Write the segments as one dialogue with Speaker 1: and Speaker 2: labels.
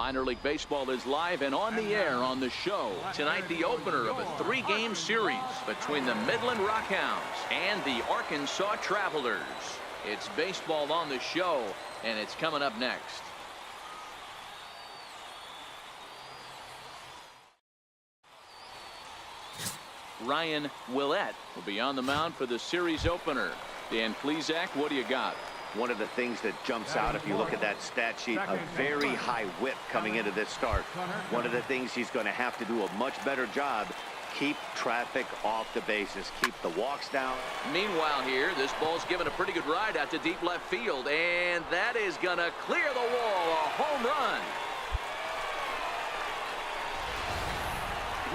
Speaker 1: Minor League Baseball is live and on the air on the show. Tonight, the opener of a 3-game series between the Midland Rockhounds and the Arkansas Travelers. It's baseball on the show, and it's coming up next. Ryan Willett will be on the mound for the series opener. Dan Plesac, what do you got?
Speaker 2: One of the things that jumps out if you look at that stat sheet, a very high whip coming into this start. One of the things he's going to have to do a much better job, keep traffic off the bases, keep the walks down.
Speaker 1: Meanwhile here, this ball's given a pretty good ride out to deep left field, and that is going to clear the wall, a home run.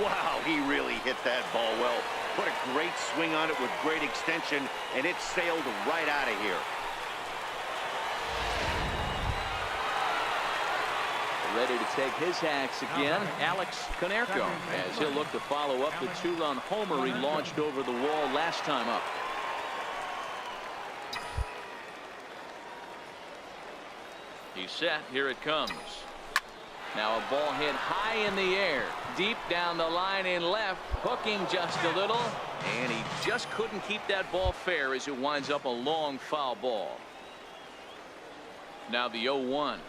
Speaker 2: Wow, he really hit that ball well. Put a great swing on it with great extension, and it sailed right out of here.
Speaker 1: Ready to take his hacks again, Alex Konerko, as he'll look to follow up the 2-run homer he launched over the wall last time up. He's set. Here it comes. Now a ball hit high in the air, deep down the line in left, hooking just a little, and he just couldn't keep that ball fair as it winds up a long foul ball. Now the 0-1.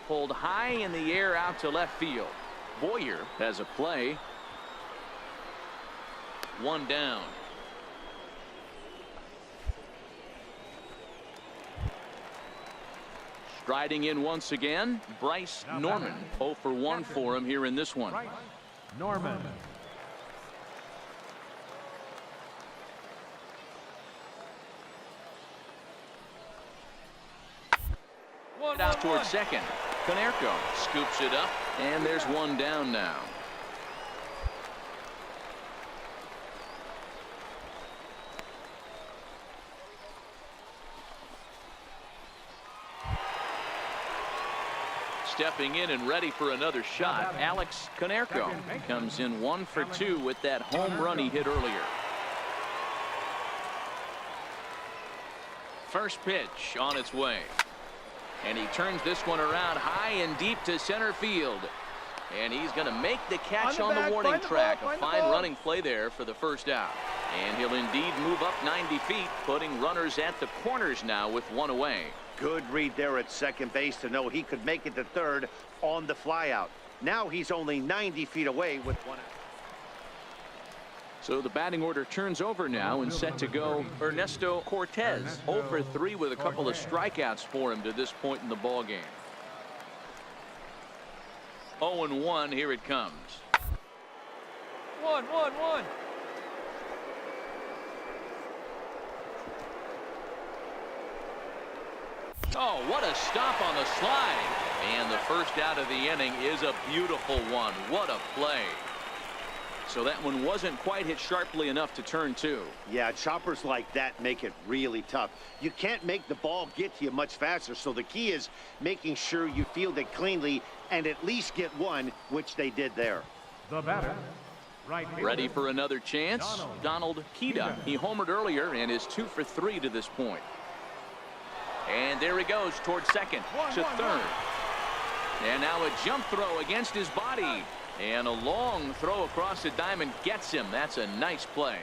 Speaker 1: Pulled high in the air out to left field. Boyer has a play. One down. Striding in once again, Bryce Norman. 0 for 1 for him here in this one.
Speaker 3: Norman.
Speaker 1: Out towards second. Konerko scoops it up, and there's one down now. Stepping in and ready for another shot, Alex Konerko comes in 1 for 2 with that home run he hit earlier. First pitch on its way. And he turns this one around high and deep to center field. And he's going to make the catch on the warning track. A fine running play there for the first out. And he'll indeed move up 90 feet, putting runners at the corners now with one away.
Speaker 2: Good read there at second base to know he could make it to third on the flyout. Now he's only 90 feet away with one out.
Speaker 1: So the batting order turns over now and set to go Ernesto Cortez. 0 for 3 with a couple of strikeouts for him to this point in the ball game. 0-1. Here it comes.
Speaker 3: 1-1-1.
Speaker 1: Oh, what a stop on the slide. And the first out of the inning is a beautiful one. What a play. So that one wasn't quite hit sharply enough to turn 2.
Speaker 2: Yeah, choppers like that make it really tough. You can't make the ball get to you much faster, so the key is making sure you field it cleanly and at least get one, which they did there.
Speaker 3: The batter, right fielder.
Speaker 1: Ready for another chance, Donald Kida. He homered earlier and is 2 for 3 to this point. And there he goes towards second to third. And now a jump throw against his body. And a long throw across the diamond gets him. That's a nice play.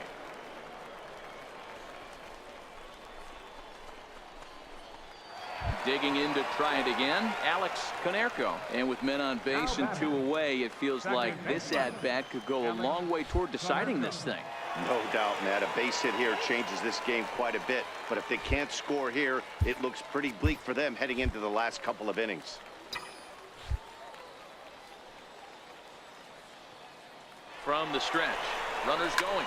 Speaker 1: Digging in to try it again, Alex Konerko. And with men on base and 2 away, it feels like this at-bat could go a long way toward deciding this thing.
Speaker 2: No doubt, Matt. A base hit here changes this game quite a bit. But if they can't score here, it looks pretty bleak for them heading into the last couple of innings.
Speaker 1: From the stretch, runners going.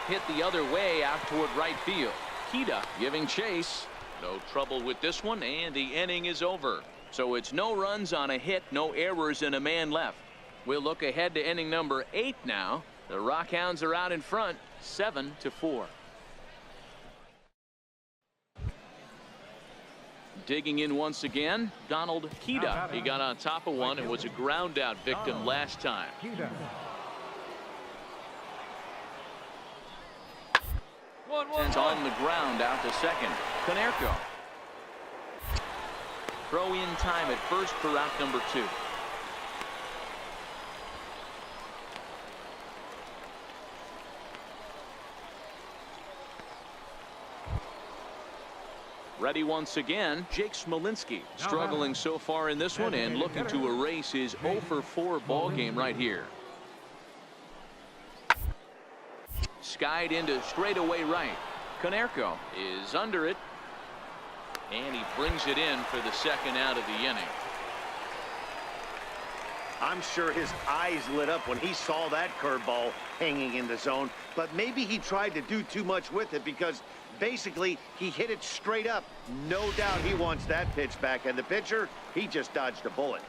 Speaker 1: Hit the other way out toward right field. Kida giving chase. No trouble with this one, and the inning is over. So it's no runs on a hit, no errors, and a man left. We'll look ahead to inning number 8 now. The Rockhounds are out in front, 7-4. Digging in once again, Donald Kida. He got on top of one and was a ground out victim last time. On the ground out to second. Konerko. Throw in time at first for out number 2. Ready once again, Jake Smolinski struggling so far in this one and looking to erase his 0 for 4 ball game right here. Skied into straightaway right. Konerko is under it, and he brings it in for the second out of the inning.
Speaker 2: I'm sure his eyes lit up when he saw that curveball hanging in the zone, but maybe he tried to do too much with it because basically he hit it straight up. No doubt he wants that pitch back, and the pitcher, he just dodged a bullet.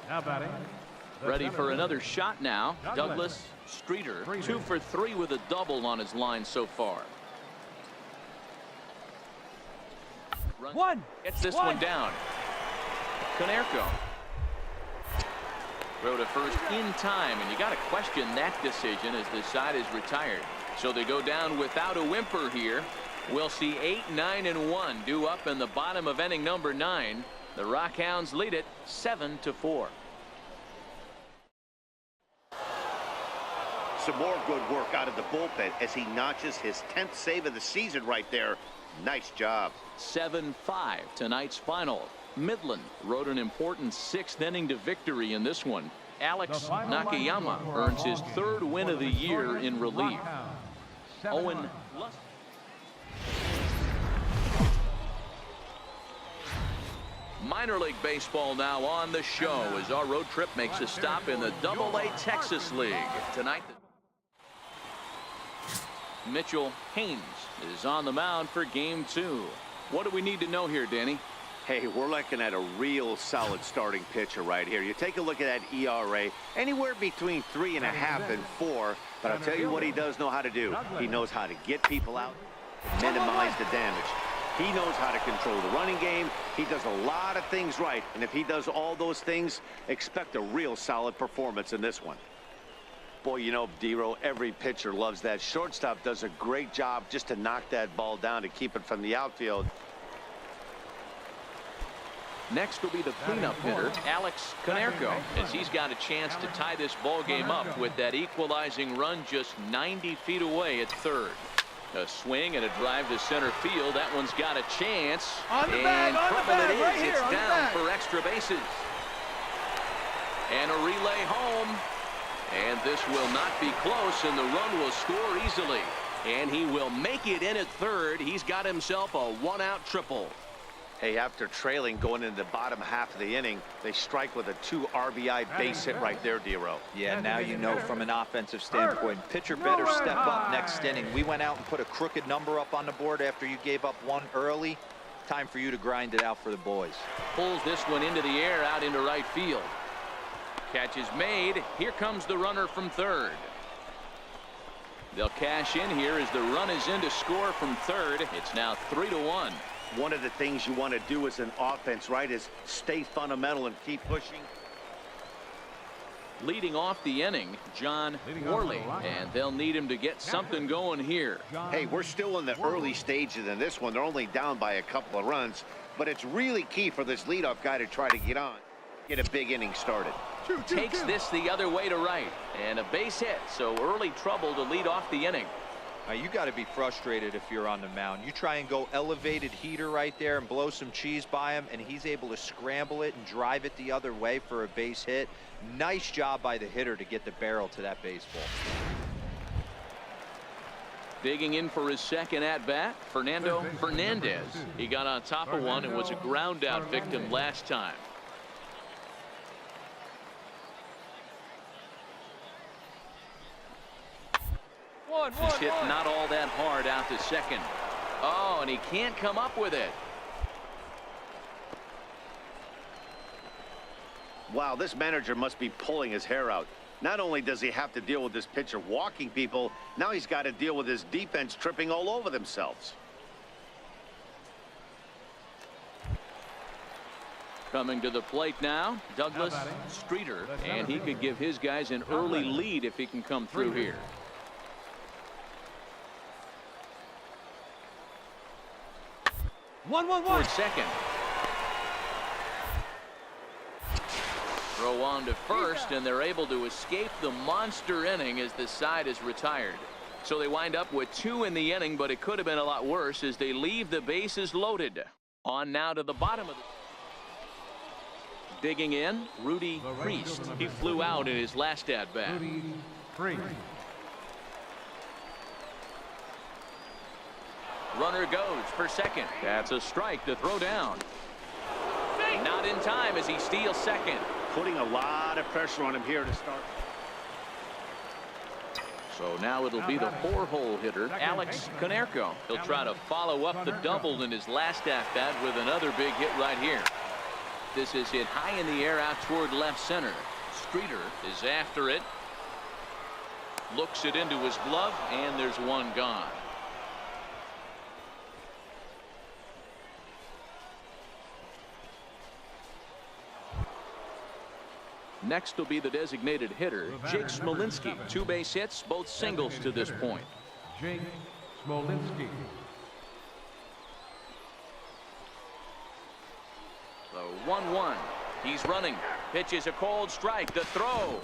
Speaker 3: Now batting.
Speaker 1: Ready for another shot now. Douglas Streeter, 2 for 3 with a double on his line so far. Gets this one down. Konerko. Throw to first in time, and you got to question that decision as the side is retired. So they go down without a whimper here. We'll see 8, 9, and 1 due up in the bottom of inning number 9. The Rockhounds lead it 7-4.
Speaker 2: Some more good work out of the bullpen as he notches his 10th save of the season right there. Nice job.
Speaker 1: 7-5 tonight's final. Midland wrote an important 6th inning to victory in this one. Alex Nakayama earns his 3rd win of the year in relief. Owen Lust. Minor League Baseball now on the show as our road trip makes a stop in the Double-A Texas League. Tonight, Mitchell Haynes is on the mound for game 2. What do we need to know here, Danny?
Speaker 2: Hey, we're looking at a real solid starting pitcher right here. You take a look at that ERA, anywhere between 3.5 and 4. But I'll tell you what he does know how to do. He knows how to get people out, minimize the damage. He knows how to control the running game. He does a lot of things right. And if he does all those things, expect a real solid performance in this one. Boy, you know, Dero, every pitcher loves that. Shortstop does a great job just to knock that ball down to keep it from the outfield.
Speaker 1: Next will be the cleanup hitter, Alex Konerko, as he's got a chance to tie this ball game up with that equalizing run just 90 feet away at third. A swing and a drive to center field. That one's got a chance.
Speaker 4: On the bag, right here,
Speaker 1: it's down for extra bases. And a relay home. And this will not be close, and the run will score easily. And he will make it in at third. He's got himself a one-out triple.
Speaker 2: Hey, after trailing going into the bottom half of the inning, they strike with a 2 RBI base hit right there, Dero.
Speaker 4: Yeah, now you know from an offensive standpoint, pitcher better step up next inning. We went out and put a crooked number up on the board after you gave up 1 early. Time for you to grind it out for the boys.
Speaker 1: Pulls this one into the air out into right field. Catch is made. Here comes the runner from third. They'll cash in here as the run is in to score from third. It's now 3-1.
Speaker 2: One of the things you want to do as an offense, right, is stay fundamental and keep pushing.
Speaker 1: Leading off the inning, John Worley, and they'll need him to get something going here.
Speaker 2: Hey, we're still in the early stages in this one. They're only down by a couple of runs, but it's really key for this leadoff guy to try to get a big inning started.
Speaker 1: Takes this the other way to right, and a base hit, so early trouble to lead off the inning.
Speaker 4: Now, you got to be frustrated if you're on the mound. You try and go elevated heater right there and blow some cheese by him, and he's able to scramble it and drive it the other way for a base hit. Nice job by the hitter to get the barrel to that baseball.
Speaker 1: Digging in for his second at-bat, Fernando Fernandez. He got on top of one and was a ground-out victim last time. He's hit not all that hard out to second. Oh, and he can't come up with it.
Speaker 2: Wow, this manager must be pulling his hair out. Not only does he have to deal with this pitcher walking people, now he's got to deal with his defense tripping all over themselves.
Speaker 1: Coming to the plate now, Douglas Streeter, and he could give his guys an early lead if he can come through here.
Speaker 4: One.
Speaker 1: For second. Throw on to first, and they're able to escape the monster inning as the side is retired. So they wind up with 2 in the inning, but it could have been a lot worse as they leave the bases loaded. On now to the bottom of the... Digging in, Rudy Priest. He flew out in his last at-bat.
Speaker 3: Rudy Priest.
Speaker 1: Runner goes for second. That's a strike to throw down. Not in time as he steals second.
Speaker 2: Putting a lot of pressure on him here to start.
Speaker 1: So now it'll be the 4-hole hitter, Alex Konerko. He'll try to follow up the double in his last at-bat with another big hit right here. This is hit high in the air out toward left center. Streeter is after it. Looks it into his glove, and there's one gone. Next will be the designated hitter, Jake Smolinski. 2 base hits, both singles to this point.
Speaker 3: Jake Smolinski.
Speaker 1: The 1-1. He's running. Pitches a cold strike. The throw.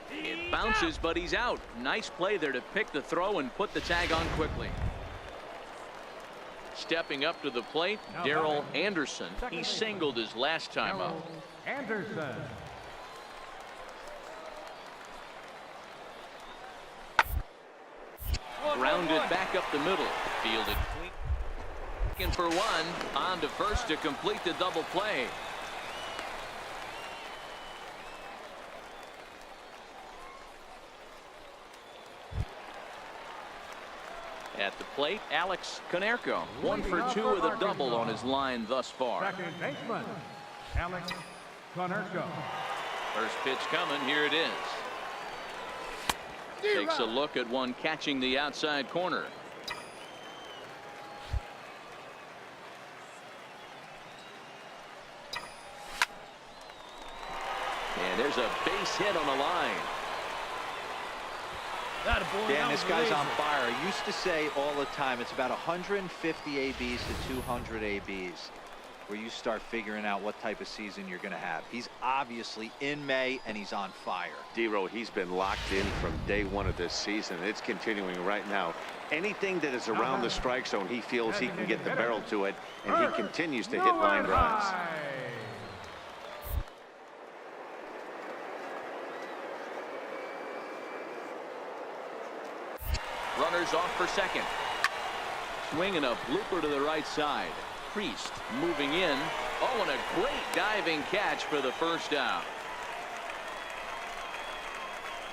Speaker 1: It bounces, but he's out. Nice play there to pick the throw and put the tag on quickly. Stepping up to the plate, Darrell Anderson. He singled his last time up.
Speaker 3: Anderson.
Speaker 1: Grounded back up the middle. Fielded clean. For one. On to first to complete the double play. At the plate, Alex Konerko. 1 for 2 with a double on his line thus far.
Speaker 3: Second baseman, Alex Konerko.
Speaker 1: First pitch coming. Here it is. Takes a look at one catching the outside corner. And there's a base hit on the line.
Speaker 4: Dan, this guy's on fire. I used to say all the time, it's about 150 ABs to 200 ABs where you start figuring out what type of season you're going to have. He's obviously in May, and he's on fire.
Speaker 2: D-Row, he's been locked in from day 1 of this season. It's continuing right now. Anything that is around the strike zone, he feels he can get the barrel to it, and he continues to hit line drives.
Speaker 1: Runners off for second. Swinging a blooper to the right side. Priest moving in. Oh, and a great diving catch for the first out.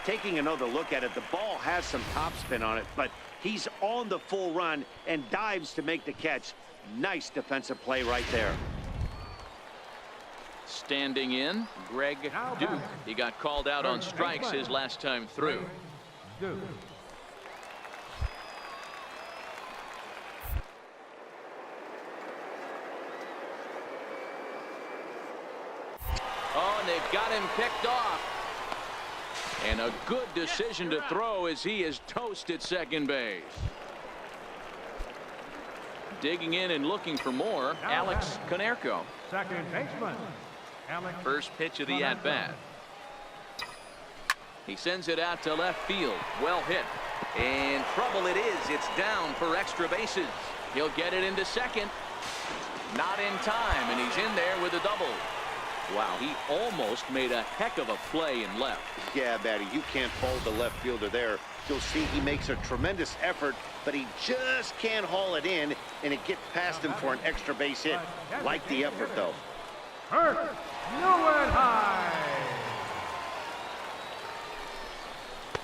Speaker 2: Taking another look at it, the ball has some topspin on it, but he's on the full run and dives to make the catch. Nice defensive play right there.
Speaker 1: Standing in, Greg Duke. He got called out on strikes his last time through.
Speaker 3: Duke.
Speaker 1: Oh, and they've got him picked off. And a good decision to throw as he is toast at second base. Digging in and looking for more, Alex Konerko.
Speaker 3: Second baseman, Alex.
Speaker 1: First pitch of the at-bat. He sends it out to left field. Well hit. And trouble it is. It's down for extra bases. He'll get it into second. Not in time, and he's in there with a double. Wow, he almost made a heck of a play in left.
Speaker 2: Yeah, Matty, you can't fault the left fielder there. You'll see he makes a tremendous effort, but he just can't haul it in, and it gets past him for an extra base hit. Like the effort, though.
Speaker 3: Hurt, nowhere high.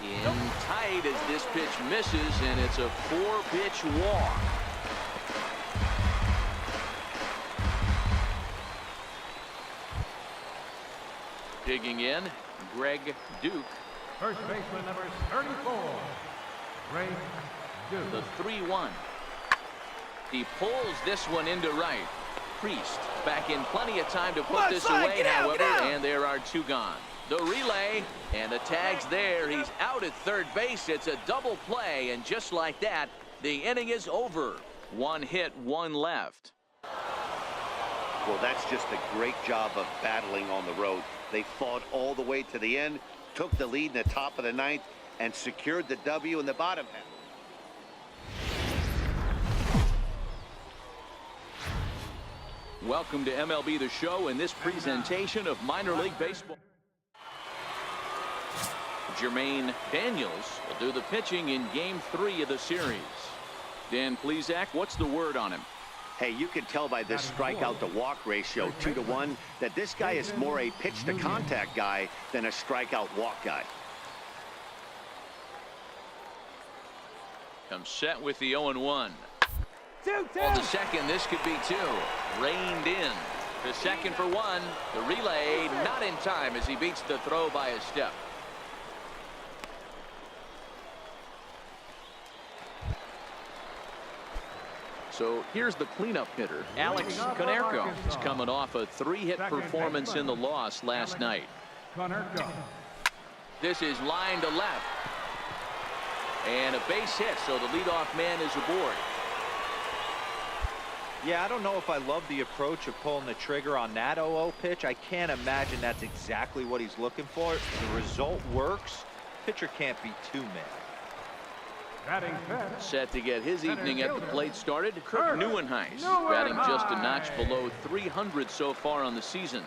Speaker 1: In tight as this pitch misses, and it's a 4-pitch walk. Digging in, Greg Duke.
Speaker 3: First baseman number 34, Greg Duke.
Speaker 1: The 3-1. He pulls this one into right. Priest back in plenty of time to put this away, however, and there are 2 gone. The relay, and the tag's there. He's out at third base. It's a double play, and just like that, the inning is over. 1 hit, 1 left.
Speaker 2: Well, that's just a great job of battling on the road. They fought all the way to the end, took the lead in the top of the ninth, and secured the W in the bottom half.
Speaker 1: Welcome to MLB The Show in this presentation of minor league baseball. Jermaine Daniels will do the pitching in Game 3 of the series. Dan Plesac, what's the word on him?
Speaker 2: Hey, you can tell by this strikeout to walk ratio 2-to-1 that this guy is more a pitch to contact guy than a strikeout walk guy.
Speaker 1: Comes set with the 0-1. On the second, this could be 2. Reined in. The second for 1. The relay not in time as he beats the throw by a step. So here's the cleanup hitter, Alex Konerko. He's coming off a 3-hit performance in the loss last night. This is line to left. And a base hit, so the leadoff man is aboard.
Speaker 4: Yeah, I don't know if I love the approach of pulling the trigger on that 0-0 pitch. I can't imagine that's exactly what he's looking for. The result works. Pitcher can't be too mad.
Speaker 1: Set to get his evening at the plate started, Kirk Neuenhuis, batting just a notch below 300 so far on the season.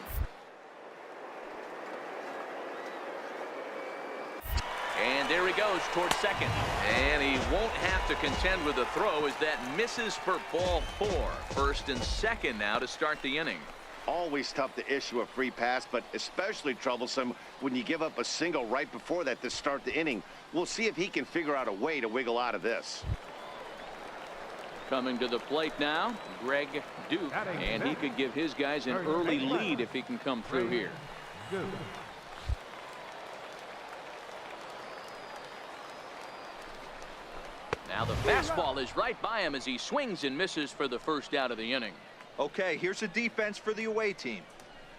Speaker 1: And there he goes towards second. And he won't have to contend with a throw as that misses for ball 4. First and second now to start the inning.
Speaker 2: Always tough to issue a free pass, but especially troublesome when you give up a single right before that to start the inning. We'll see if he can figure out a way to wiggle out of this.
Speaker 1: Coming to the plate now, Greg Duke, and he could give his guys an early lead if he can come through here. Now the fastball is right by him as he swings and misses for the first out of the inning.
Speaker 4: Okay, here's a defense for the away team.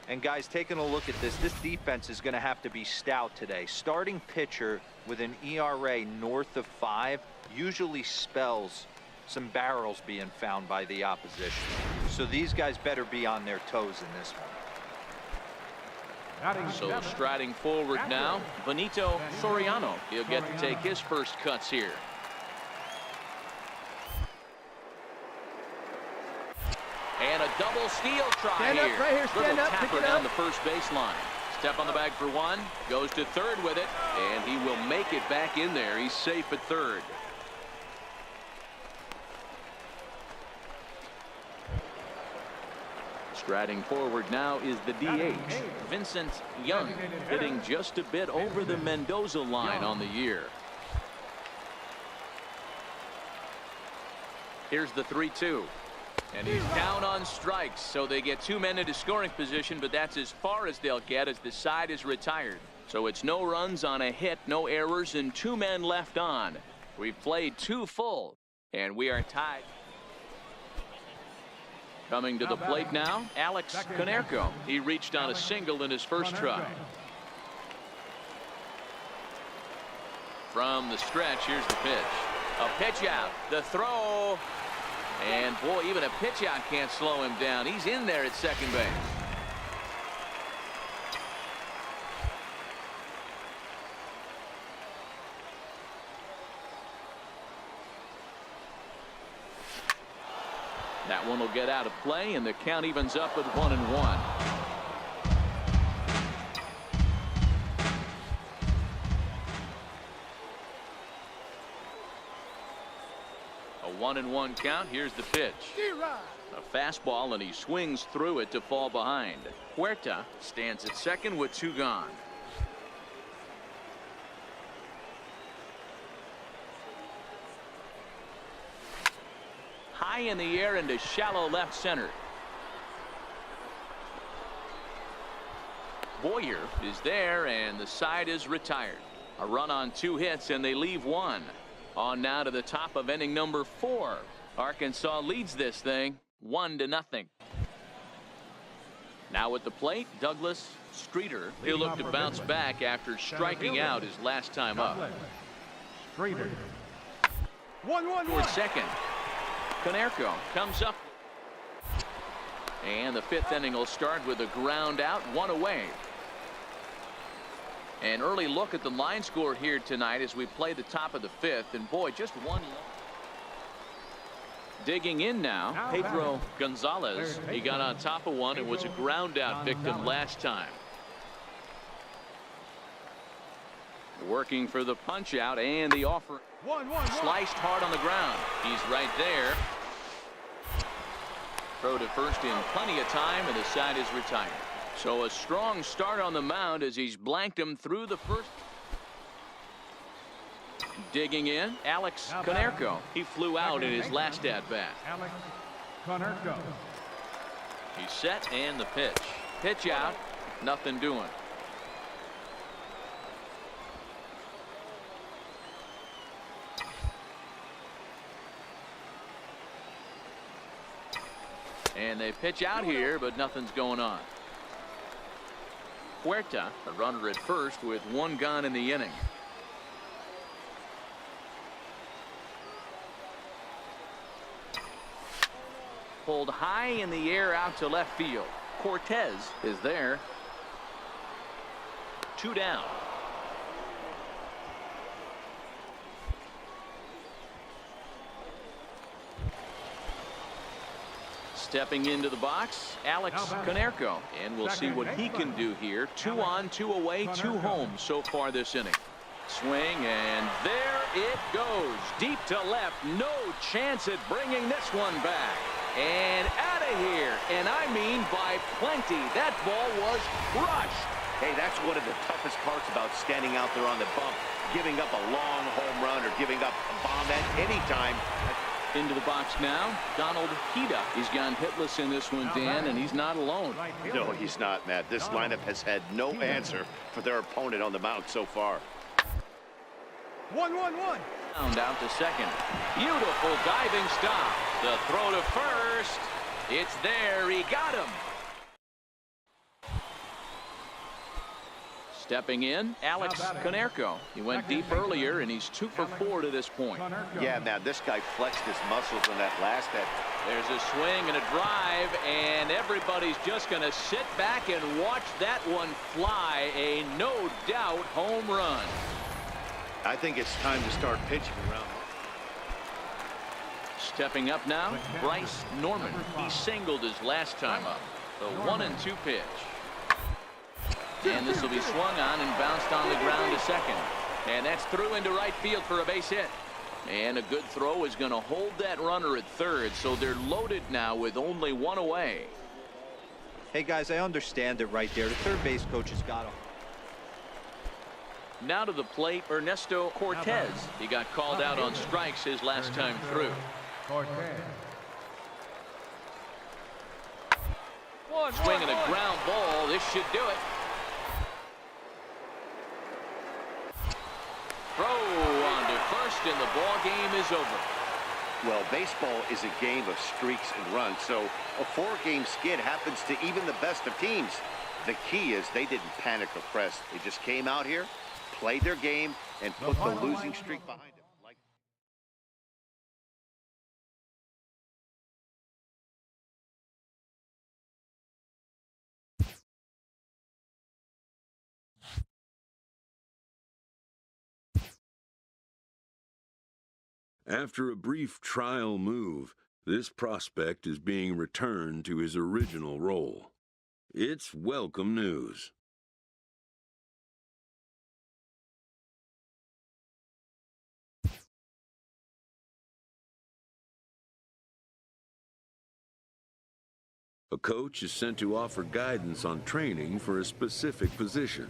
Speaker 4: And guys, taking a look at this defense is going to have to be stout today. Starting pitcher with an ERA north of 5 usually spells some barrels being found by the opposition. So these guys better be on their toes in this one.
Speaker 1: So striding forward now, Benito Soriano. He'll get to take his first cuts here. And a double steal try here.
Speaker 5: Right here. Stand
Speaker 1: Little
Speaker 5: up, pick
Speaker 1: tapper
Speaker 5: it
Speaker 1: down
Speaker 5: up.
Speaker 1: the first baseline. Step on the bag for 1. Goes to third with it. And he will make it back in there. He's safe at third. Striding forward now is the DH, Vincent Young, hitting just a bit over the Mendoza line on the year. Here's the 3-2. And he's down on strikes, so they get 2 men into scoring position, but that's as far as they'll get as the side is retired. So it's no runs on a hit, no errors, and 2 men left on. We've played 2 full, and we are tied. Coming to the plate now, Alex Konerko. He reached on a single in his first try. From the stretch, here's the pitch. A pitch out, the throw. And boy, even a pitch out can't slow him down. He's in there at second base. That one will get out of play, and the count evens up with 1-1. A 1-1 count. Here's the pitch. A fastball, and he swings through it to fall behind. Huerta stands at second with 2 gone. High in the air into shallow left center. Boyer is there, and the side is retired. A run on 2 hits, and they leave 1. On now to the top of inning number 4. Arkansas leads this thing 1-0. Now at the plate, Douglas Streeter. He'll look to bounce back after striking out his last time up.
Speaker 3: Streeter.
Speaker 1: Towards second. Konerko comes up. And the 5th inning will start with a ground out, 1 away. An early look at the line score here tonight as we play the top of the fifth, and boy, just one. Digging in now, Pedro Gonzalez. He got on top of one and was a ground out victim last time. Working for the punch out and the offer. Sliced hard on the ground. He's right there. Throw to first in plenty of time, and the side is retired. So a strong start on the mound as he's blanked him through the first. Digging in, Alex Konerko. He flew out in his last at-bat.
Speaker 3: Alex Konerko.
Speaker 1: He's set, and the pitch. Pitch out, nothing doing. And they pitch out here, but nothing's going on. Huerta, the runner at first with one gone in the inning. Pulled high in the air out to left field. Cortez is there. 2 down. Stepping into the box, Alex Konerko, and we'll see what he can do here. 2 on, 2 away, 2 home so far this inning. Swing, and there it goes. Deep to left. No chance at bringing this one back. And out of here. And I mean by plenty. That ball was crushed.
Speaker 2: Hey, that's one of the toughest parts about standing out there on the bump. Giving up a long home run or giving up a bomb at any time.
Speaker 1: Into the box now, Donald Hida. He's gone hitless in this one, Dan, and he's not alone.
Speaker 2: No, he's not, Matt. This lineup has had no answer for their opponent on the mound so far.
Speaker 3: 1-1-1.
Speaker 1: Round out to second. Beautiful diving stop. The throw to first. It's there. He got him. Stepping in, Alex Konerko. He went deep earlier, and he's 2 for 4 to this point.
Speaker 2: Yeah, man, this guy flexed his muscles on that last at.
Speaker 1: There's a swing and a drive, and everybody's just going to sit back and watch that one fly. A no doubt home run.
Speaker 2: I think it's time to start pitching around.
Speaker 1: Stepping up now, Bryce Norman. He singled his last time up. The 1-2 pitch. And this will be swung on and bounced on the ground to second. And that's through into right field for a base hit. And a good throw is going to hold that runner at third. So they're loaded now with only 1 away.
Speaker 4: Hey, guys, I understand it right there. The third base coach has got him.
Speaker 1: Now to the plate, Ernesto Cortez. He got called out on strikes his last time through. Swing and a ground ball. This should do it. Throw on to first, and the ball game is over.
Speaker 2: Well, baseball is a game of streaks and runs, so a 4-game skid happens to even the best of teams. The key is they didn't panic or press. They just came out here, played their game, and put the losing streak behind them.
Speaker 5: After a brief trial move, this prospect is being returned to his original role. It's welcome news. A coach is sent to offer guidance on training for a specific position.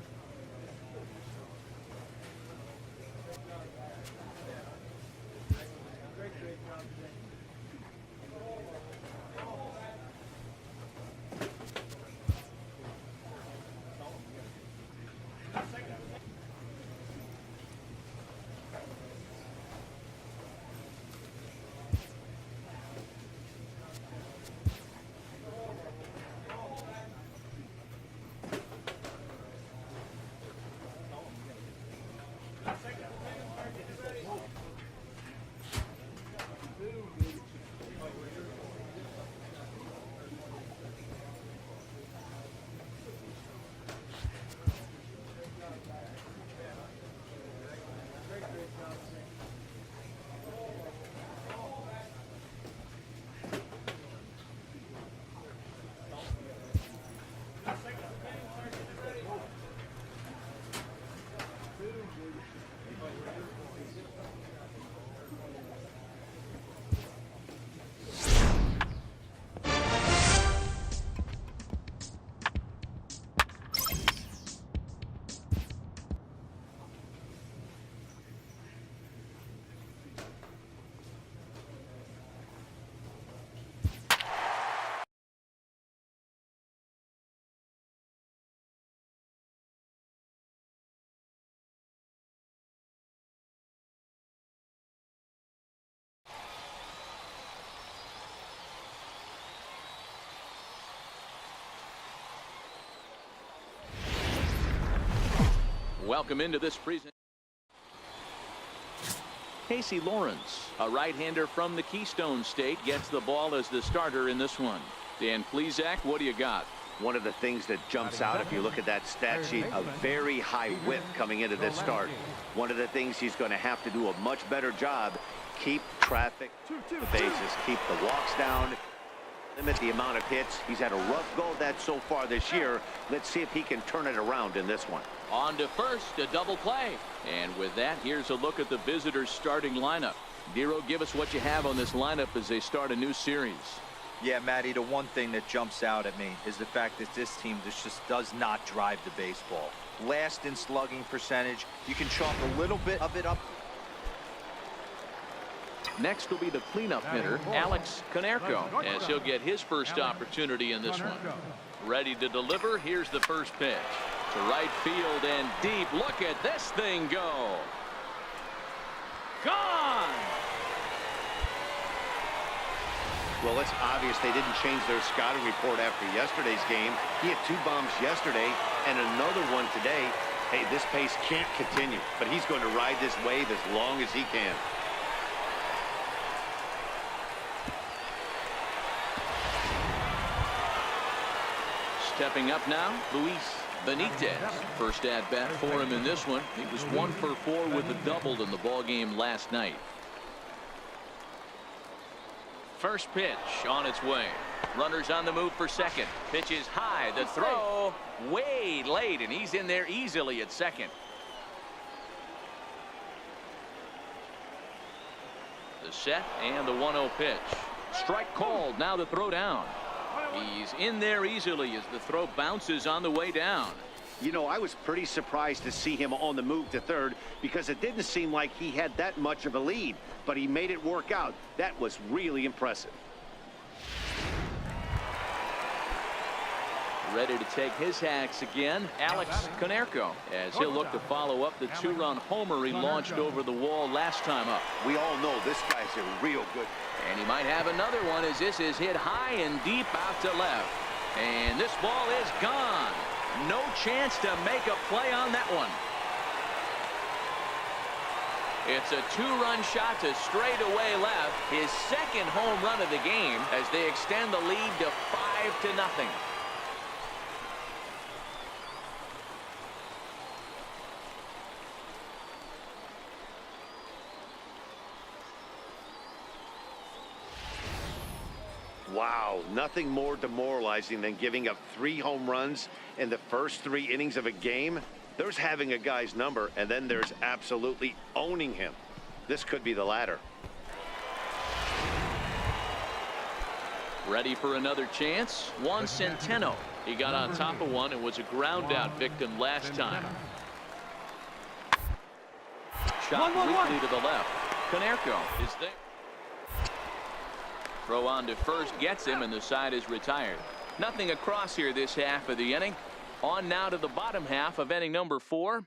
Speaker 1: Welcome into this presentation. Casey Lawrence, a right-hander from the Keystone State, gets the ball as the starter in this one. Dan Plesac, what do you got?
Speaker 2: One of the things that jumps out if you look at that stat sheet, a very high whip coming into this start. One of the things he's going to have to do a much better job, keep traffic the bases, keep the walks down, limit the amount of hits. He's had a rough go at that so far this year. Let's see if he can turn it around in this one.
Speaker 1: On to first, a double play. And with that, here's a look at the visitors' starting lineup. Dero, give us what you have on this lineup as they start a new series.
Speaker 4: Yeah, Matty, the one thing that jumps out at me is the fact that this team just does not drive the baseball. Last in slugging percentage. You can chalk a little bit of it up.
Speaker 1: Next will be the cleanup hitter, Alex Konerko, as he'll get his first opportunity in this one. Ready to deliver. Here's the first pitch. To right field and deep. Look at this thing go. Gone!
Speaker 2: Well, it's obvious they didn't change their scouting report after yesterday's game. He had 2 bombs yesterday and another one today. Hey, this pace can't continue, but he's going to ride this wave as long as he can.
Speaker 1: Stepping up now, Luis Benitez. First at bat for him in this one. He was 1 for 4 with a double in the ball game last night. First pitch on its way. Runners on the move for second. Pitch is high. The throw way late, and he's in there easily at second. The set and the 1-0 pitch. Strike called. Now the throw down. He's in there easily as the throw bounces on the way down.
Speaker 2: You know, I was pretty surprised to see him on the move to third because it didn't seem like he had that much of a lead, but he made it work out. That was really impressive.
Speaker 1: Ready to take his hacks again, Alex Konerko, as he'll look to follow up the 2-run homer he launched over the wall last time up.
Speaker 2: We all know this guy's a real good.
Speaker 1: And he might have another one as this is hit high and deep out to left. And this ball is gone. No chance to make a play on that one. It's a 2-run shot to straightaway left. His second home run of the game as they extend the lead to 5-0.
Speaker 2: Wow, nothing more demoralizing than giving up 3 home runs in the first 3 innings of a game. There's having a guy's number, and then there's absolutely owning him. This could be the latter.
Speaker 1: Ready for another chance? Juan Centeno. He got on top of one and was a ground out victim last time. Shot weakly to the left. Konerko is there. Throw on to first gets him, and the side is retired. Nothing across here this half of the inning. On now to the bottom half of inning number 4.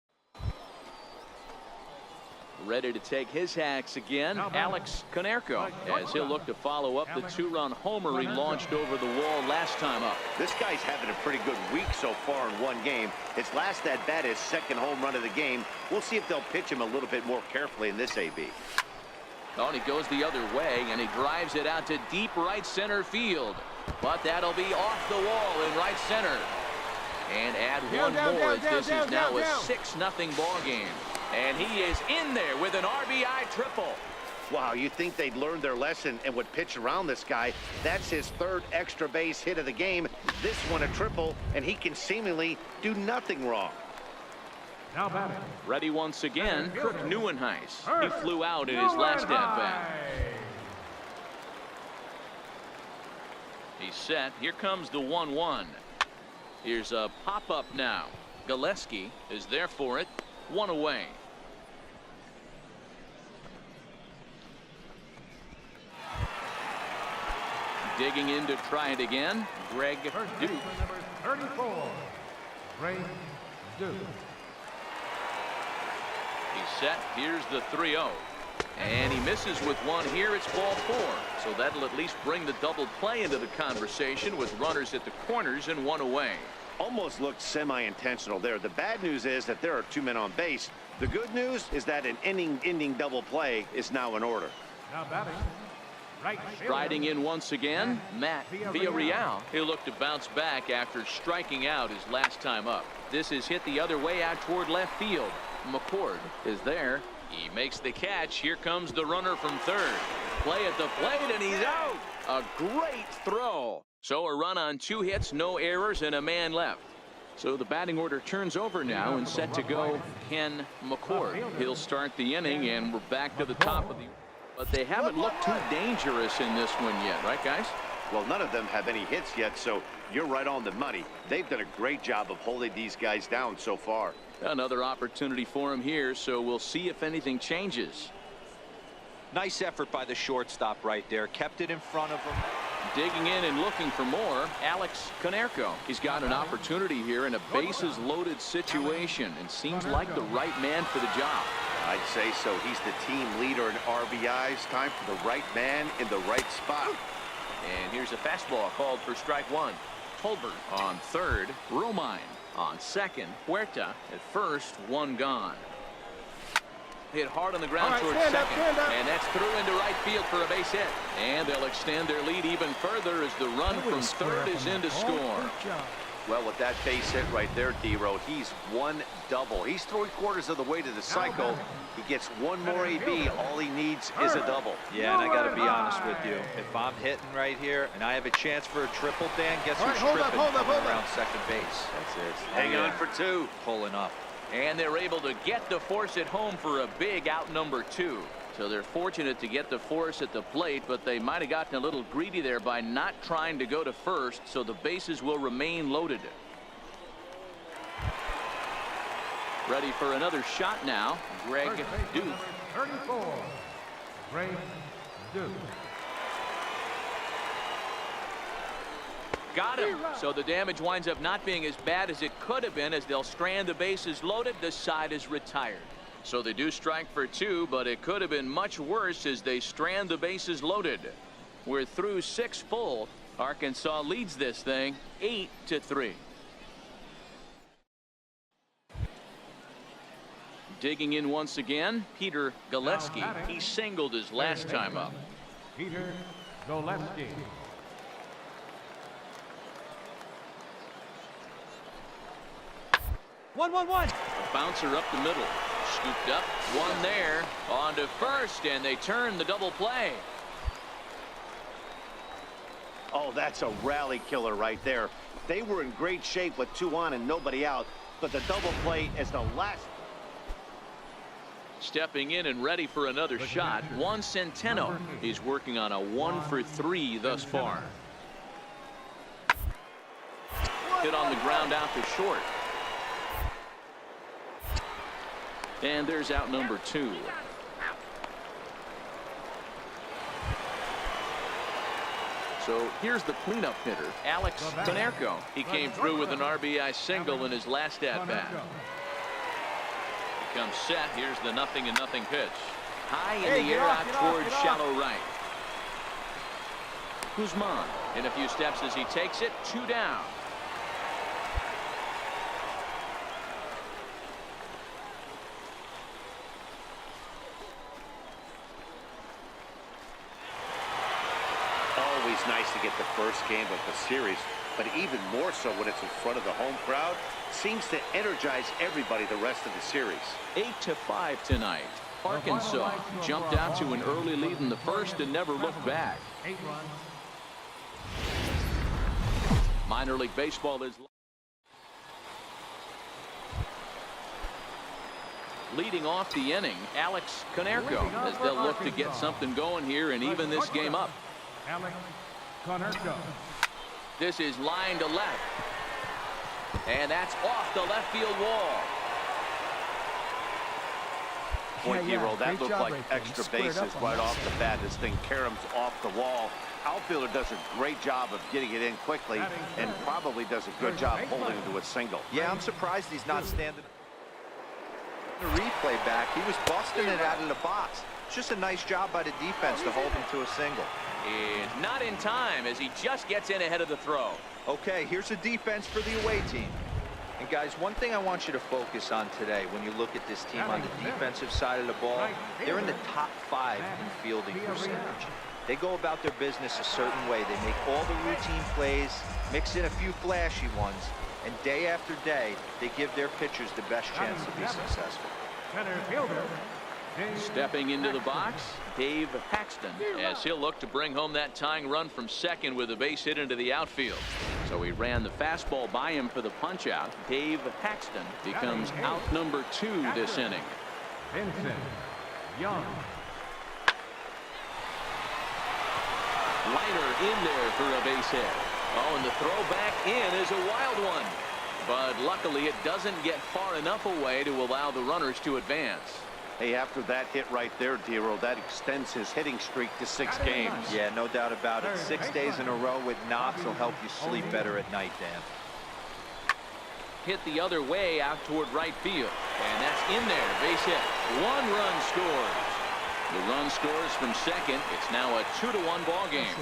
Speaker 1: Ready to take his hacks again, Alex Konerko, as he'll look to follow up the 2-run homer he launched over the wall last time up.
Speaker 2: This guy's having a pretty good week so far in one game. His last at bat, his second home run of the game. We'll see if they'll pitch him a little bit more carefully in this AB.
Speaker 1: Oh, and he goes the other way, and he drives it out to deep right center field. But that'll be off the wall in right center. And add one more as this is now a 6-0 ball game. And he is in there with an RBI triple.
Speaker 2: Wow, you think they'd learned their lesson and would pitch around this guy. That's his 3rd extra base hit of the game. This one a triple, and he can seemingly do nothing wrong.
Speaker 3: Now batting.
Speaker 1: Ready once again, Kirk Neuenhuis. He flew out in his last at-bat. He's set. Here comes the 1-1. Here's a pop-up now. Gillespie is there for it. 1 away. Digging in to try it again, Greg Duke.
Speaker 3: Number 34, Greg Duke.
Speaker 1: He's set. Here's the 3-0. And he misses with one here. It's ball 4. So that'll at least bring the double play into the conversation with runners at the corners and 1 away.
Speaker 2: Almost looked semi-intentional there. The bad news is that there are 2 men on base. The good news is that an inning-ending double play is now in order.
Speaker 3: Now batting. Right fielder.
Speaker 1: Riding in once again, Matt Villarreal. He'll look to bounce back after striking out his last time up. This is hit the other way out toward left field. McCord is there. He makes the catch. Here comes the runner from third. Play at the plate, and he's out. A great throw. So a run on 2 hits, no errors, and a man left. So the batting order turns over now and set to go Ken McCord. He'll start the inning, and we're back to the top of the... But they haven't looked too dangerous in this one yet, right, guys?
Speaker 2: Well, none of them have any hits yet, so you're right on the money. They've done a great job of holding these guys down so far.
Speaker 1: Another opportunity for him here, so we'll see if anything changes.
Speaker 4: Nice effort by the shortstop right there. Kept it in front of him.
Speaker 1: Digging in and looking for more, Alex Konerko. He's got an opportunity here in a bases loaded situation and seems like the right man for the job.
Speaker 2: I'd say so. He's the team leader in RBIs. Time for the right man in the right spot.
Speaker 1: And here's a fastball called for strike 1. Tolbert on third. Romine on second. Huerta at first. 1 gone. Hit hard on the ground towards second. And that's through into right field for a base hit. And they'll extend their lead even further as the run from third is in to score.
Speaker 2: Well, with that base hit right there, D-Row, he's 1 double. He's 3/4 of the way to the cycle. He gets 1 more AB. All he needs is a double.
Speaker 4: Yeah, and I got to be honest with you. If I'm hitting right here and I have a chance for a triple, Dan, guess who's tripping around second base?
Speaker 2: That's it. Hang on for 2.
Speaker 4: Pulling up.
Speaker 1: And they're able to get the force at home for a big out number 2. So they're fortunate to get the force at the plate, but they might have gotten a little greedy there by not trying to go to first, so the bases will remain loaded. Ready for another shot now, Greg Duke.
Speaker 3: 34. Greg Duke.
Speaker 1: Got him. So the damage winds up not being as bad as it could have been as they'll strand the bases loaded. The side is retired. So they do strike for 2, but it could have been much worse as they strand the bases loaded. We're through 6 full. Arkansas leads this thing 8-3. Digging in once again, Peter Galeski. He singled his last time up.
Speaker 3: Peter Galeski.
Speaker 4: One.
Speaker 1: A bouncer up the middle. Scooped up. 1 there. On to first, and they turn the double play.
Speaker 2: Oh, that's a rally killer right there. They were in great shape with 2 on and nobody out, but the double play is the last.
Speaker 1: Stepping in and ready for another shot, Juan Centeno. He's working on a 1 for 3 thus far. Hit on the ground out to short. And there's out number 2. So here's the cleanup hitter, Alex Konerko. He came through with an RBI single in his last at-bat. He comes set. Here's the 0-0 pitch. High in the air out towards shallow right. Guzman in a few steps as he takes it. 2 down.
Speaker 2: Always nice to get the first game of the series, but even more so when it's in front of the home crowd. Seems to energize everybody the rest of the series.
Speaker 1: 8-5 tonight. Arkansas jumped out to an early lead in the first and never looked back.
Speaker 3: 8 runs.
Speaker 1: Minor League Baseball is leading off the inning, Alex Konerko, as they'll look to get something going here and even this game up.
Speaker 3: Alex Konerko.
Speaker 1: This is line to left. And that's off the left field wall.
Speaker 2: Point hero, that looked like extra bases right off the bat. This thing caroms off the wall. Outfielder does a great job of getting it in quickly and probably does a good job holding it to a single.
Speaker 4: Yeah, I'm surprised he's not standing. The replay back, he was busting it out of the box. It's just a nice job by the defense to hold him to a single.
Speaker 1: Is not in time as he just gets in ahead of the throw.
Speaker 4: Okay, here's the defense for the away team. And guys, one thing I want you to focus on today when you look at this team on the defensive side of the ball, they're in the top 5 in fielding percentage. They go about their business a certain way. They make all the routine plays, mix in a few flashy ones, and day after day, they give their pitchers the best chance to be successful.
Speaker 3: Center fielder.
Speaker 1: Stepping into the box, Dave Paxton, as he'll look to bring home that tying run from second with a base hit into the outfield. So he ran the fastball by him for the punch out. Dave Paxton becomes out number 2 this inning.
Speaker 3: Vincent Young.
Speaker 1: Liner in there for a base hit. Oh, and the throw back in is a wild one. But luckily it doesn't get far enough away to allow the runners to advance.
Speaker 2: Hey, after that hit right there, Dero, that extends his hitting streak to 6 games.
Speaker 4: Yeah, no doubt about it. 6 days in a row with knocks will help you sleep better at night, Dan.
Speaker 1: Hit the other way out toward right field. And that's in there. Base hit. 1 run scores. The run scores from second. It's now a 2-1 ball game.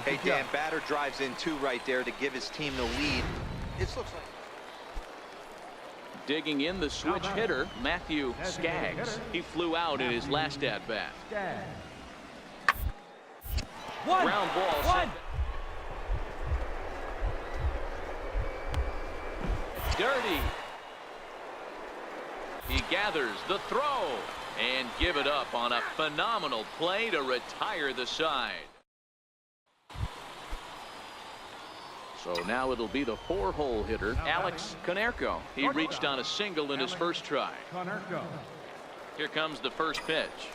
Speaker 4: Hey, Dan, batter drives in 2 right there to give his team the lead. It looks like...
Speaker 1: Digging in the switch hitter, Matthew Skaggs. He flew out in his last at-bat. Ground ball. Dirty. He gathers the throw and give it up on a phenomenal play to retire the side. So now it'll be the 4-hole hitter, Alex Konerko. He reached on a single in his first try. Here comes the first pitch.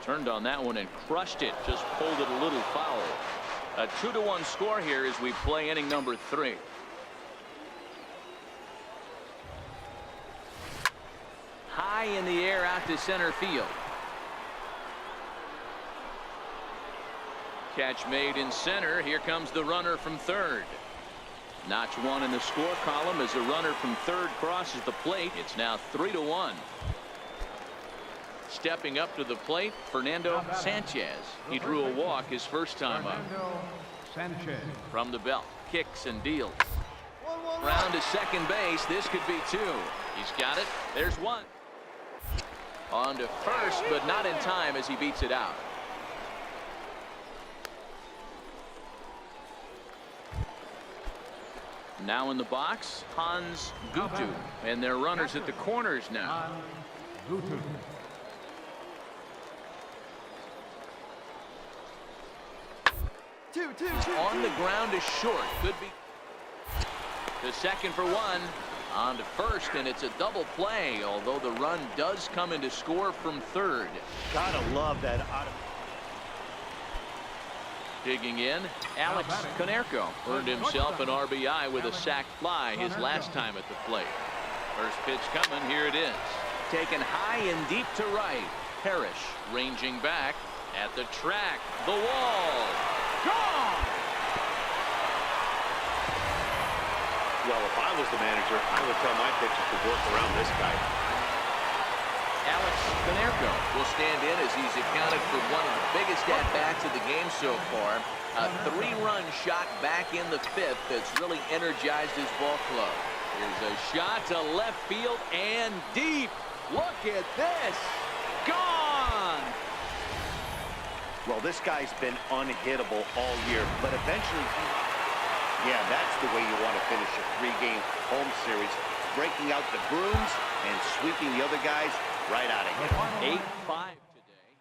Speaker 1: Turned on that one and crushed it. Just pulled it a little foul. A 2-1 score here as we play inning number 3. High in the air out to center field. Catch made in center. Here comes the runner from third. Notch 1 in the score column as a runner from third crosses the plate. It's now 3-1. Stepping up to the plate, Fernando Sanchez. He drew a walk his first time up. From the belt, kicks and deals. Round to second base. This could be 2. He's got it. There's 1. On to first, but not in time as he beats it out. Now in the box, Hans Gutu, and their runners at the corners now. On the ground is short. Could be to second for 1. On to first, and it's a double play, although the run does come into score from third.
Speaker 2: Gotta love that.
Speaker 1: Digging in, Alex Konerko earned himself an RBI with a sac fly his last time at the plate. First pitch coming. Here it is. Taken high and deep to right. Parrish ranging back at the track. The wall. Gone!
Speaker 2: Well, if I was the manager, I would tell my pitchers to work around this guy.
Speaker 1: Alex Konerko will stand in as he's accounted for one of the biggest at-bats of the game so far. A 3-run shot back in the 5th that's really energized his ball club. Here's a shot to left field and deep. Look at this. Gone!
Speaker 2: Well, this guy's been unhittable all year, but eventually, yeah, that's the way you want to finish a 3-game home series. Breaking out the brooms and sweeping the other guys right out of here.
Speaker 1: 8-5 today.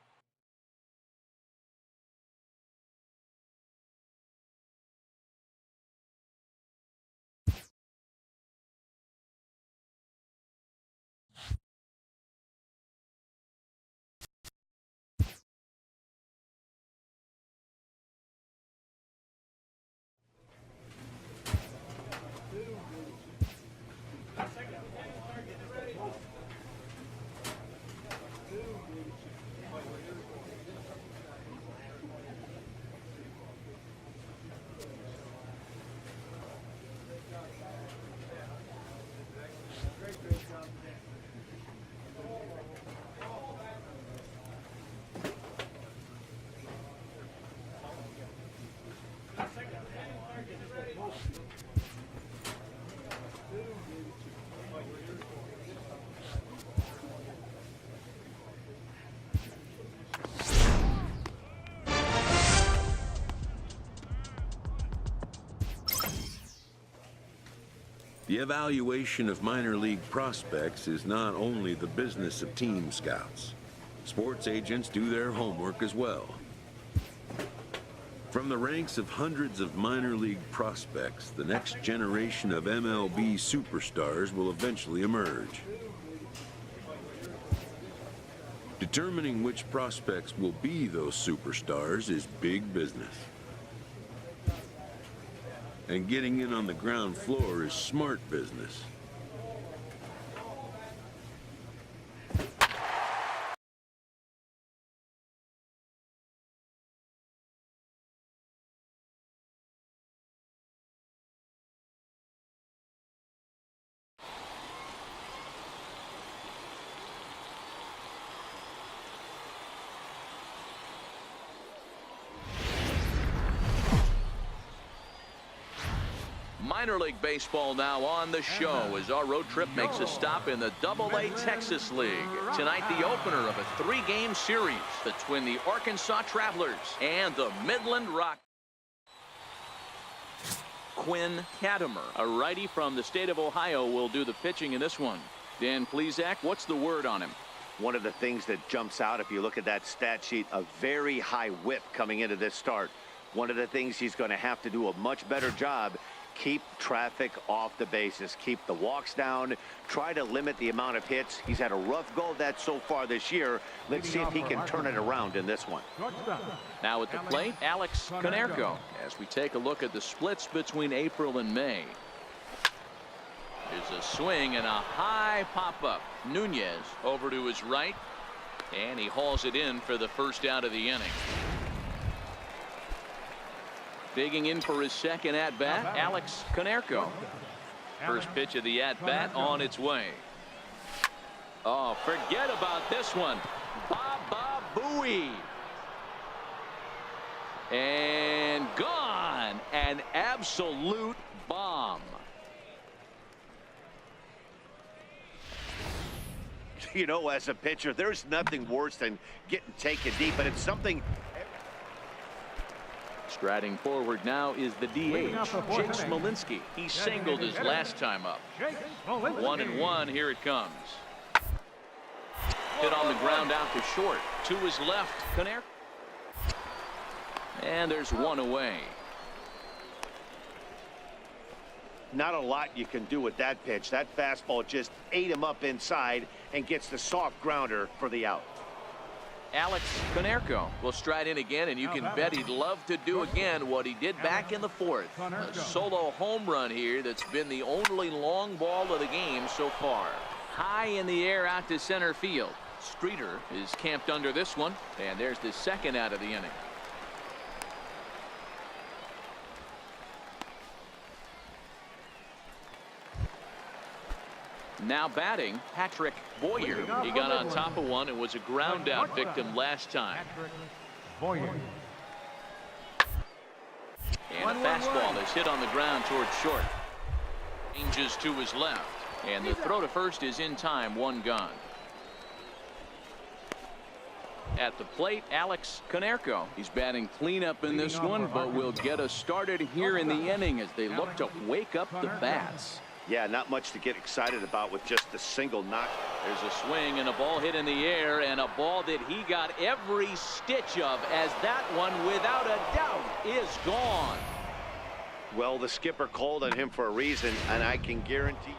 Speaker 5: The evaluation of minor league prospects is not only the business of team scouts. Sports agents do their homework as well. From the ranks of hundreds of minor league prospects, the next generation of MLB superstars will eventually emerge. Determining which prospects will be those superstars is big business. And getting in on the ground floor is smart business.
Speaker 1: Minor League Baseball now on the show as our road trip makes a stop in the AA Texas League. Tonight, the opener of a 3-game series between the Arkansas Travelers and the Midland Rock. Quinn Katimer, a righty from the state of Ohio, will do the pitching in this one. Dan Plesac, what's the word on him?
Speaker 2: One of the things that jumps out, if you look at that stat sheet, a very high whip coming into this start. One of the things he's going to have to do a much better job, keep traffic off the bases, keep the walks down, try to limit the amount of hits. He's had a rough go of that so far this year. Let's see if he can turn it around in this one.
Speaker 1: Now at the plate, Alex Konerko, as we take a look at the splits between April and May. There's a swing and a high pop-up. Nunez over to his right, and he hauls it in for the first out of the inning. Digging in for his second at-bat, Alex Konerko. First pitch of the at-bat on its way. Oh, forget about this one. Baba Booey. And gone. An absolute bomb.
Speaker 2: You know, as a pitcher, there's nothing worse than getting taken deep, but it's something.
Speaker 1: Striding forward now is the DH, Jake Smolinski. He singled his last time up. 1-1, here it comes. Hit on the ground out to short. To his left, Konerko. And there's one away.
Speaker 2: Not a lot you can do with that pitch. That fastball just ate him up inside and gets the soft grounder for the out.
Speaker 1: Alex Konerko will stride in again, and you can bet he'd love to do again what he did back in the fourth. A solo home run here that's been the only long ball of the game so far. High in the air out to center field. Streeter is camped under this one, and there's the second out of the inning. Now batting, Patrick Boyer. He got on top of one and was a ground out victim last time. And a fastball is hit on the ground towards short. Changes to his left. And the throw to first is in time, one gone. At the plate, Alex Konerko. He's batting cleanup in this one, but will get us started here in the inning as they look to wake up the bats.
Speaker 2: Yeah, not much to get excited about with just a single knock.
Speaker 1: There's a swing and a ball hit in the air, and a ball that he got every stitch of, as that one, without a doubt, is gone.
Speaker 2: Well, the skipper called on him for a reason, and I can guarantee.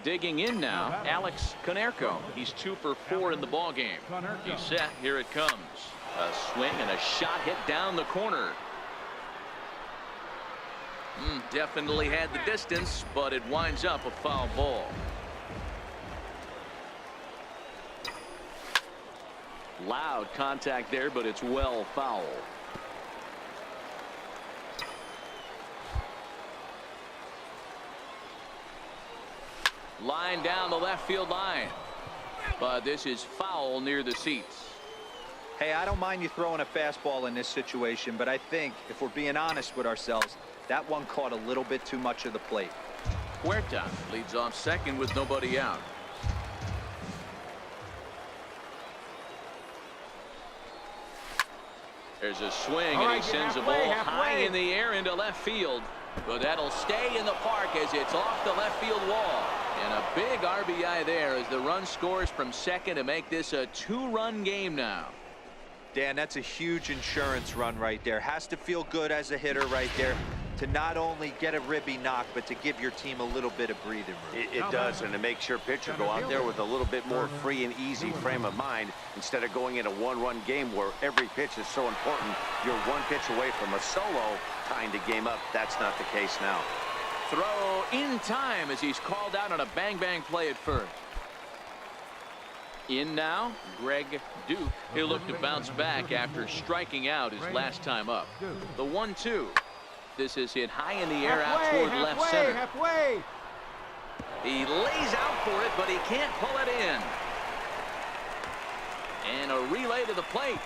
Speaker 1: Digging in now, Alex Konerko. He's 2 for 4 in the ballgame. He's set. Here it comes. A swing and a shot hit down the corner. Definitely had the distance, but it winds up a foul ball. Loud contact there, but it's well foul. Line down the left field line, but this is foul near the seats.
Speaker 4: Hey, I don't mind you throwing a fastball in this situation, but I think if we're being honest with ourselves, that one caught a little bit too much of the plate.
Speaker 1: Huerta leads off second with nobody out. There's a swing, and he sends a ball high in the air into left field. But that'll stay in the park as it's off the left field wall. And a big RBI there as the run scores from second to make this a 2-run game now.
Speaker 4: Dan, that's a huge insurance run right there. Has to feel good as a hitter right there to not only get a ribby knock, but to give your team a little bit of breathing room.
Speaker 2: It does, and it makes your pitcher go out there with a little bit more free and easy frame of mind instead of going in a one-run game where every pitch is so important. You're one pitch away from a solo tying the game up. That's not the case now.
Speaker 1: Throw in time as he's called out on a bang-bang play at first. In now, Greg Duke. He'll look to bounce back after striking out his last time up. The 1-2. This is hit high in the air out toward left center.
Speaker 3: Halfway.
Speaker 1: He lays out for it, but he can't pull it in. And a relay to the plate.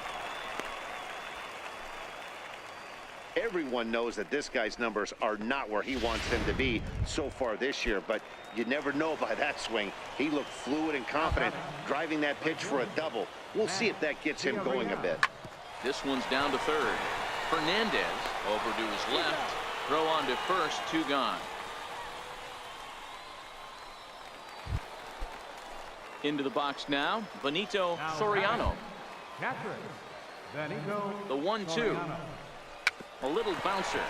Speaker 2: Everyone knows that this guy's numbers are not where he wants them to be so far this year, but you never know by that swing. He looked fluid and confident, driving that pitch for a double. We'll see if that gets him going a bit.
Speaker 1: This one's down to third. Fernandez over to his left. Throw on to first, 2 gone. Into the box now, Benito Soriano.
Speaker 3: Catcher. Benito.
Speaker 1: The 1-2. A little bouncer.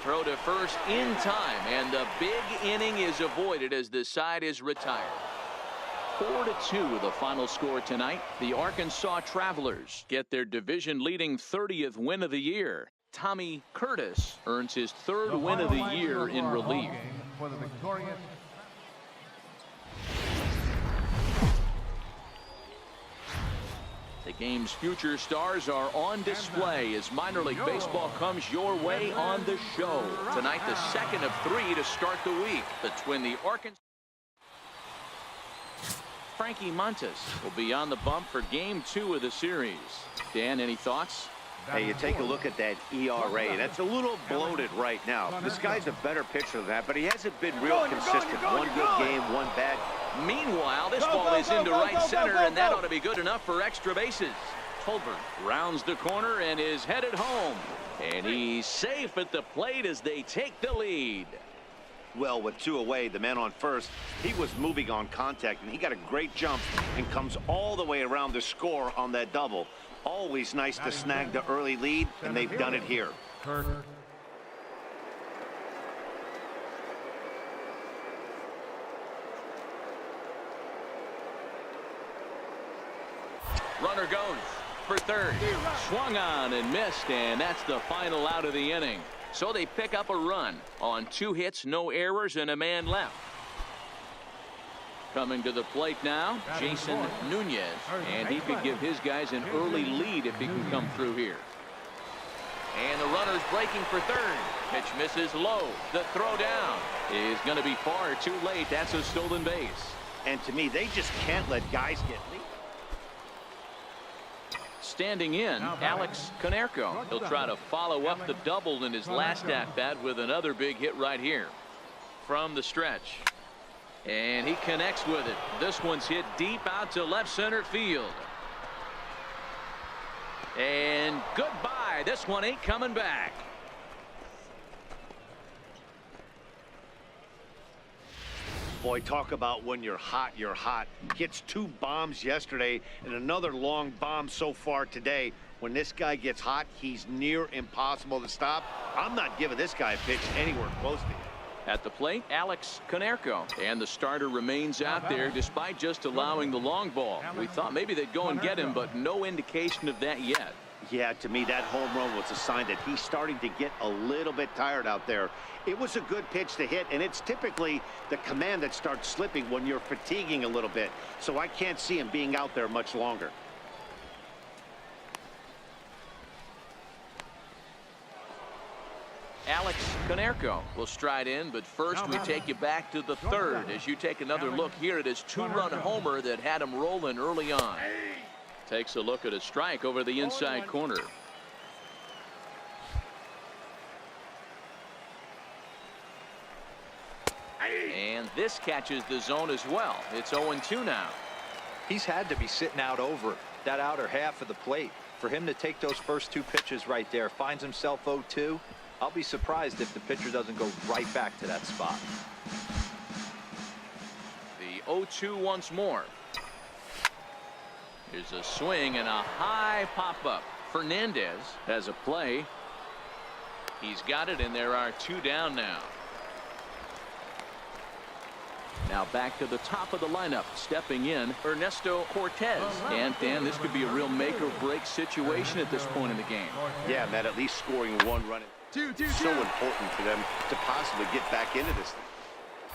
Speaker 1: Throw to first in time, and the big inning is avoided as the side is retired. 4-2 the final score tonight. The Arkansas Travelers get their division-leading 30th win of the year. Tommy Curtis earns his 3rd win of the year in relief.
Speaker 3: For the victorious
Speaker 1: The game's future stars are on display as minor league baseball comes your way on the show. Tonight, the 2nd of 3 to start the week between the Arkansas. Frankie Montas will be on the bump for game 2 of the series. Dan, any thoughts?
Speaker 2: Hey, you take a look at that ERA, and it's a little bloated right now. This guy's a better pitcher than that, but he hasn't been real consistent. One good game, one bad.
Speaker 1: Meanwhile, this ball is into right center, and that ought to be good enough for extra bases. Tolbert rounds the corner and is headed home. And he's safe at the plate as they take the lead.
Speaker 2: Well, with 2 away, the man on first, he was moving on contact, and he got a great jump and comes all the way around to score on that double. Always nice to snag the early lead, and they've done it here.
Speaker 1: Runner goes for third. Swung on and missed, and that's the final out of the inning. So they pick up a run on 2 hits, no errors, and a man left. Coming to the plate now, Jason Nunez, and he could give his guys an early lead if he can come through here. And the runner's breaking for third. Pitch misses low. The throw down is going to be far too late. That's a stolen base.
Speaker 2: And to me, they just can't let guys get lead.
Speaker 1: Standing in, Alex Canerco. He'll try to follow up the double in his last at-bat with another big hit right here. From the stretch. And he connects with it. This one's hit deep out to left center field. And goodbye. This one ain't coming back.
Speaker 2: Boy, talk about when you're hot, you're hot. Gets 2 bombs yesterday and another long bomb so far today. When this guy gets hot, he's near impossible to stop. I'm not giving this guy a pitch anywhere close to it.
Speaker 1: At the plate, Alex Canerco. And the starter remains out there despite just allowing the long ball. We thought maybe they'd go and get him, but no indication of that yet.
Speaker 2: Yeah, to me, that home run was a sign that he's starting to get a little bit tired out there. It was a good pitch to hit, and it's typically the command that starts slipping when you're fatiguing a little bit. So I can't see him being out there much longer.
Speaker 1: Alex Canerco will stride in, but first we take you back to the 3rd as you take another look here at his 2-run homer that had him rolling early on. Takes a look at a strike over the inside corner. And this catches the zone as well. It's 0-2 now.
Speaker 4: He's had to be sitting out over that outer half of the plate. For him to take those first 2 pitches right there, finds himself 0-2. I'll be surprised if the pitcher doesn't go right back to that spot.
Speaker 1: The 0-2 once more. Here's a swing and a high pop-up. Fernandez has a play. He's got it, and there are 2 down now. Now back to the top of the lineup. Stepping in, Ernesto Cortez. And, Dan, this could be a real make-or-break situation at this point in the game.
Speaker 2: Yeah, Matt, at least scoring 1 run. So important for them to possibly get back into this thing.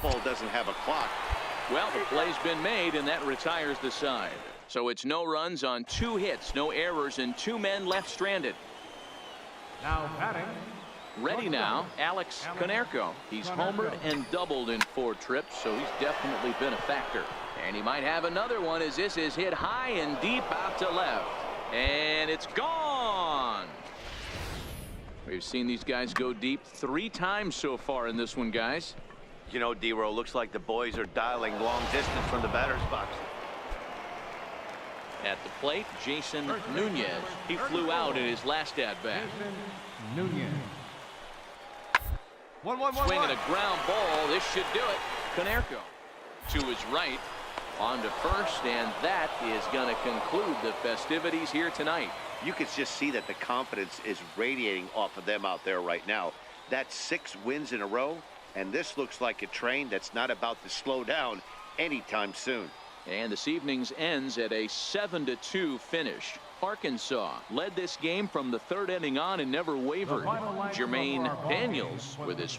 Speaker 2: Ball doesn't have a clock.
Speaker 1: Well, the play's been made, and that retires the side. So it's no runs on 2 hits, no errors, and 2 men left stranded.
Speaker 3: Now batting.
Speaker 1: Ready now, Alex Konerko. He's homered and doubled in 4 trips, so he's definitely been a factor. And he might have another one as this is hit high and deep out to left. And it's gone. We've seen these guys go deep 3 times so far in this one, guys.
Speaker 2: You know, D-Row, looks like the boys are dialing long distance from the batter's box.
Speaker 1: At the plate, Jason Nunez. He flew out in his last at-bat.
Speaker 3: Nunez.
Speaker 1: Swing and a ground ball. This should do it. Konerko to his right. On to first, and that is going to conclude the festivities here tonight.
Speaker 2: You can just see that the confidence is radiating off of them out there right now. That's 6 wins in a row, and this looks like a train that's not about to slow down anytime soon.
Speaker 1: And this evening's ends at a 7-2 finish. Arkansas led this game from the 3rd inning on and never wavered. Jermaine Daniels with his